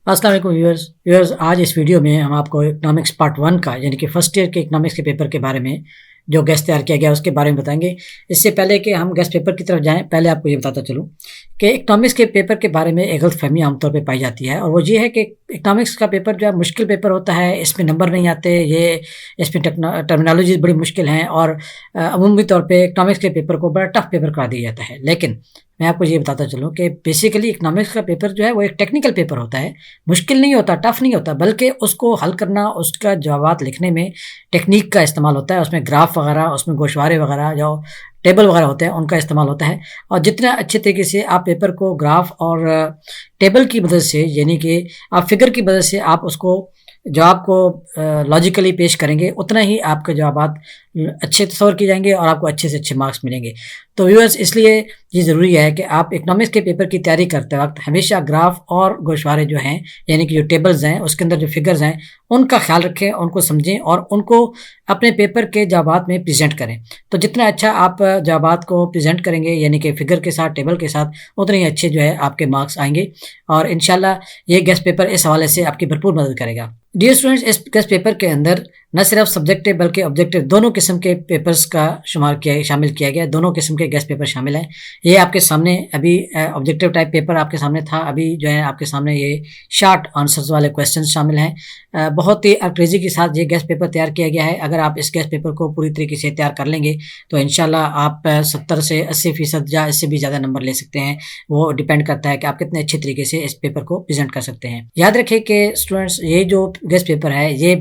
अस्सलाम वालेकुम व्यूअर्स आज इस वीडियो में हम आपको इकोनॉमिक्स पार्ट 1 का यानी कि फर्स्ट ईयर के इकोनॉमिक्स के पेपर के बारे में जो गेस्ट तैयार किया गया उसके बारे में बताएंगे। इससे पहले कि हम गेस्ट पेपर की तरफ जाएं, पहले आपको ये बताता चलूं कि इकोनॉमिक्स के पेपर के बारे में एक गलतफहमी आमतौर पे पाई जाती है, और वो ये है कि इकोनॉमिक्स का पेपर जो है मुश्किल पेपर होता है, इसमें नंबर नहीं आते, ये इसमें टर्मिनोलॉजी बड़ी मुश्किल हैं और अमूमी तौर पे इकोनॉमिक्स के पेपर को बड़ा टफ पेपर करा दिया जाता है। लेकिन मैं आपको ये बताता चलूँ कि बेसिकली इकोनॉमिक्स का पेपर जो है वो एक टेक्निकल पेपर होता है, मुश्किल नहीं होता, टफ नहीं होता, बल्कि उसको हल करना, उसका जवाब लिखने में टेक्निक का इस्तेमाल होता है। उसमें ग्राफ वगैरह, उसमें गोशवारे वगैरह, जो टेबल वगैरह होते हैं उनका इस्तेमाल होता है। और जितना अच्छे तरीके से आप पेपर को ग्राफ और टेबल की मदद से, यानी कि आप फिगर की मदद से आप उसको जवाब को लॉजिकली पेश करेंगे, उतना ही आपके जवाबात अच्छे तौर किए जाएंगे और आपको अच्छे से अच्छे मार्क्स मिलेंगे। तो व्यूअर्स, इसलिए ये ज़रूरी है कि आप इकोनॉमिक्स के पेपर की तैयारी करते वक्त हमेशा ग्राफ और गोशवारे जो हैं, यानी कि जो टेबल्स हैं, उसके अंदर जो फिगर्स हैं, उनका ख्याल रखें, उनको समझें और उनको अपने पेपर के जवाबात में प्रेजेंट करें। तो जितना अच्छा आप जवाबात को प्रेजेंट करेंगे, यानी कि फिगर के साथ, टेबल के साथ, उतने ही अच्छे जो है आपके मार्क्स आएंगे और इंशाल्लाह ये गेस्ट पेपर इस हवाले से आपकी भरपूर मदद करेगा। डियर स्टूडेंट्स, इस गेस्ट पेपर के अंदर न सिर्फ सब्जेक्टिव बल्कि ऑब्जेक्टिव दोनों किस्म के पेपर्स का शामिल किया गया। दोनों किस्म के गेस्ट पेपर शामिल हैं। ये आपके सामने अभी ऑब्जेक्टिव टाइप पेपर आपके सामने था, अभी जो है आपके सामने ये शॉर्ट आंसर्स वाले क्वेश्चंस शामिल हैं। बहुत ही अंग्रेजी के साथ ये गेस्ट पेपर तैयार किया गया है। अगर आप इस गेस्ट पेपर को पूरी तरीके से तैयार कर लेंगे तो इंशाल्लाह आप 70 से 80% या इससे भी ज़्यादा नंबर ले सकते हैं। वो डिपेंड करता है कि आप कितने अच्छे तरीके से इस पेपर को प्रेजेंट कर सकते हैं। याद रखें कि स्टूडेंट्स, ये जो गेस्ट पेपर है, ये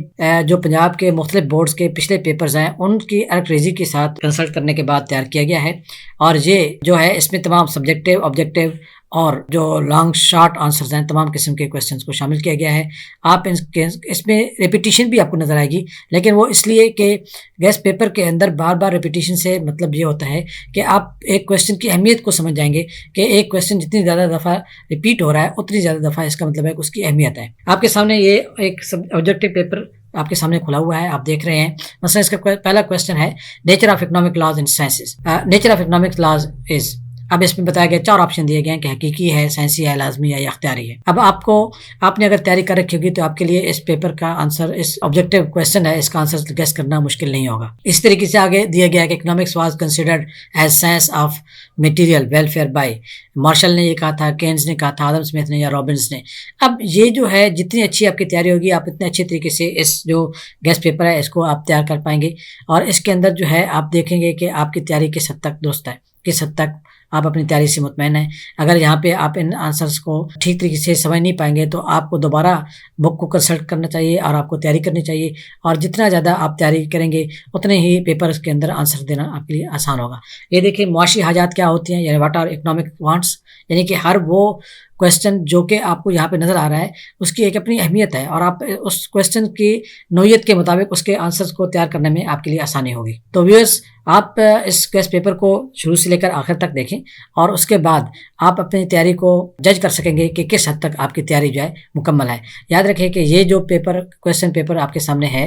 जो पंजाब के मुख्तलिफ बोर्ड्स के पिछले पेपर्स हैं उनकी अंग्रेजी के साथ कंसल्ट करने के बाद तैयार किया गया है। और ये जो है इसमें तमाम सब्जेक्टिव, ऑब्जेक्टिव और जो लॉन्ग शॉर्ट आंसर्स हैं, तमाम किस्म के क्वेश्चंस को शामिल किया गया है। आप इसमें रिपीटिशन भी आपको नज़र आएगी, लेकिन वो इसलिए कि गेस्ट पेपर के अंदर बार बार रिपीटिशन से मतलब ये होता है कि आप एक क्वेश्चन की अहमियत को समझ जाएंगे कि एक क्वेश्चन जितनी ज़्यादा दफ़ा रिपीट हो रहा है उतनी ज़्यादा दफ़ा इसका मतलब है कि उसकी अहमियत है। आपके सामने ये एक ऑब्जेक्टिव पेपर आपके सामने खुला हुआ है, आप देख रहे हैं। मसलन इसका पहला क्वेश्चन है nature of economic laws in sciences. Nature of economic laws is, अब इसमें बताया गया, 4 ऑप्शन दिए गए हैं कि हकीकी है, साइंसी है, लाजमी है या अख्तियारी है। अब आपने अगर तैयारी कर रखी होगी तो आपके लिए इस पेपर का आंसर, इस ऑब्जेक्टिव क्वेश्चन है, इसका आंसर गेस करना मुश्किल नहीं होगा। इस तरीके से आगे दिया गया है कि economics was considered as science of material welfare by, Marshall ने ये कहा था, केन्स ने कहा था, आदम स्मिथ ने या रॉबिन्स ने। अब ये जो है, जितनी अच्छी आपकी तैयारी होगी, आप इतने अच्छे तरीके से इस जो गेस्ट पेपर है इसको आप तैयार कर पाएंगे। और इसके अंदर जो है आप देखेंगे कि आपकी तैयारी किस हद तक दुरुस्त है, किस हद तक आप अपनी तैयारी से मुतमईन हैं। अगर यहाँ पे आप इन आंसर्स को ठीक तरीके से समझ नहीं पाएंगे तो आपको दोबारा बुक को कंसल्ट करना चाहिए और आपको तैयारी करनी चाहिए। और जितना ज़्यादा आप तैयारी करेंगे उतने ही पेपर के अंदर आंसर देना आपके लिए आसान होगा। ये देखिए, मुआशी हाजात क्या होती हैं, यानी व्हाट आर इकोनॉमिक वांट्स, यानी कि हर वो क्वेश्चन जो कि आपको यहाँ पे नज़र आ रहा है उसकी एक अपनी अहमियत है और आप उस क्वेश्चन की नोयत के मुताबिक उसके आंसर्स को तैयार करने में आपके लिए आसानी होगी। तो व्यूअर्स, आप इस गेस्ट पेपर को शुरू से लेकर आखिर तक देखें और उसके बाद आप अपनी तैयारी को जज कर सकेंगे कि किस हद तक आपकी तैयारी जो है मुकम्मल है। याद रखें कि ये जो क्वेश्चन पेपर आपके सामने है,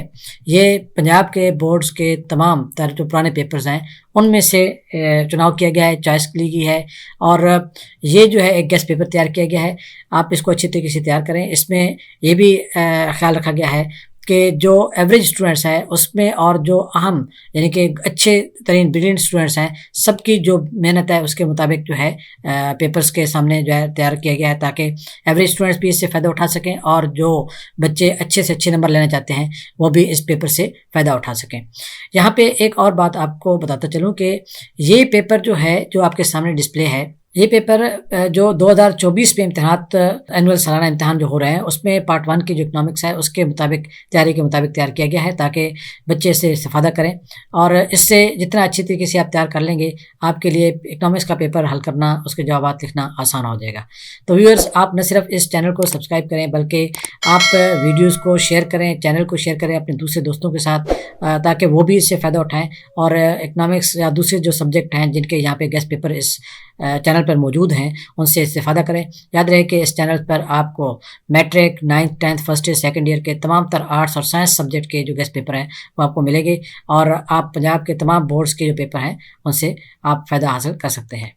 ये पंजाब के बोर्ड्स के तमाम जो पुराने पेपर्स हैं उनमें से चुनाव किया गया है, चॉइस ली गई है और ये जो है एक गेस्ट पेपर तैयार किया गया है। आप इसको अच्छी तरीके से तैयार करें। इसमें ये भी ख्याल रखा गया है कि जो एवरेज स्टूडेंट्स हैं उसमें और जो अहम, यानी कि अच्छे तरीन ब्रिलियंट स्टूडेंट्स हैं, सबकी जो मेहनत है उसके मुताबिक जो है पेपर्स के सामने जो है तैयार किया गया है, ताकि एवरेज स्टूडेंट्स भी इससे फ़ायदा उठा सकें और जो बच्चे अच्छे से अच्छे नंबर लेना चाहते हैं वो भी इस पेपर से फ़ायदा उठा सकें। यहाँ पे एक और बात आपको बताता चलूँ कि ये पेपर जो है, जो आपके सामने डिस्प्ले है, ये पेपर जो 2024 में इम्तिहानात, एनुअल सालाना इम्तिहान जो हो रहे हैं, उसमें पार्ट 1 की जो इकोनॉमिक्स है उसके मुताबिक, तैयारी के मुताबिक तैयार किया गया है ताकि बच्चे इससे इस्तेफादा करें। और इससे जितना अच्छी तरीके से आप तैयार कर लेंगे, आपके लिए इकोनॉमिक्स का पेपर हल करना, उसके जवाब लिखना आसान हो जाएगा। तो व्यूअर्स, आप न सिर्फ इस चैनल को सब्सक्राइब करें बल्कि आप वीडियोज़ को शेयर करें, चैनल को शेयर करें अपने दूसरे दोस्तों के साथ, ताकि वो भी इससे फ़ायदा उठाएँ और इकोनॉमिक्स या दूसरे जो सब्जेक्ट हैं जिनके यहाँ पे गेस्ट पेपर इस चैनल पर मौजूद हैं उनसे इस्तेफादा करें। याद रहे कि इस चैनल पर आपको matric, 9th 10th first year second year के तमाम तर आर्ट्स और साइंस सब्जेक्ट के जो गेस्ट पेपर हैं वो आपको मिलेंगे और आप पंजाब के तमाम बोर्ड्स के जो पेपर हैं उनसे आप फ़ायदा हासिल कर सकते हैं।